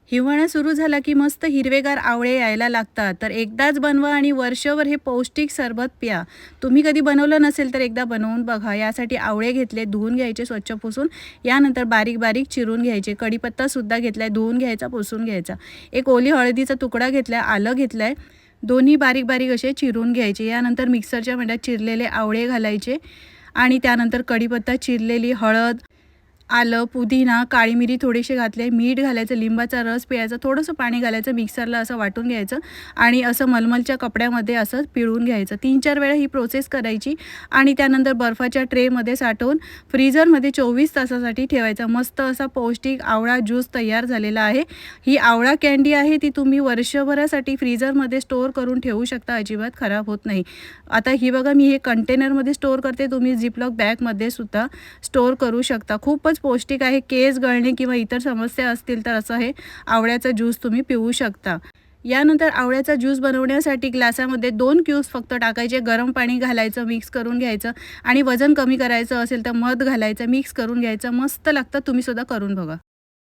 हिवाळा सुरू झाला की मस्त हिरवेगार आवळे यायला लागतात. तर एकदाच बनवा आणि वर्षभर हे पौष्टिक सरबत प्या. तुम्ही कधी बनवलं नसेल तर एकदा बनवून बघा. यासाठी आवळे घेतले, धुवून घ्यायचे स्वच्छ पुसून. यानंतर बारीक बारीक चिरून घ्यायचे. कढीपत्तासुद्धा घेतलाय, धुवून घ्यायचा, पुसून घ्यायचा. एक ओली हळदीचा तुकडा घेतलाय, आलं घेतलंय. दोन्ही बारीक बारीक असे चिरून घ्यायचे. यानंतर मिक्सरच्या भांड्यात चिरलेले आवळे घालायचे आणि त्यानंतर कढीपत्ता, चिरलेली हळद, आलं, पुदिना, काळी मिरी थोडीशी घातली, मीठ घालायचं, लिंबाचा रस पिळायचा, थोडंसं पाणी घालायचं, मिक्सरला असं वाटून घ्यायचं आणि असं मलमलच्या कपड्यामध्ये असं पिळून घ्यायचं. 3-4 वेळा ही प्रोसेस करायची आणि त्यानंतर बर्फाच्या ट्रेमध्ये साठवून फ्रीझरमध्ये 24 तासासाठी ठेवायचा. मस्त असा पौष्टिक आवळा ज्यूस तयार झालेला आहे. ही आवळा कँडी आहे, ती तुम्ही वर्षभरासाठी फ्रीझरमध्ये स्टोअर करून ठेवू शकता, अजिबात खराब होत नाही. आता ही बघा, मी हे कंटेनरमध्ये स्टोअर करते, तुम्ही झिपलॉक बॅगमध्ये सुद्धा स्टोअर करू शकता. खूपच पौष्टिक आहे. केस गळणे किंवा इतर समस्या असतील तर असं हे आवळ्याचा ज्यूस तुम्ही पिऊ शकता. यानंतर आवळ्याचा ज्यूस बनवण्यासाठी ग्लासामध्ये 2 क्यूब्स फक्त टाकायचे, गरम पाणी घालायचं, मिक्स करून घ्यायचं आणि वजन कमी करायचं असेल तर मध घालायचं, मिक्स करून घ्यायचं. मस्त लागतं, तुम्ही सुद्धा करून बघा.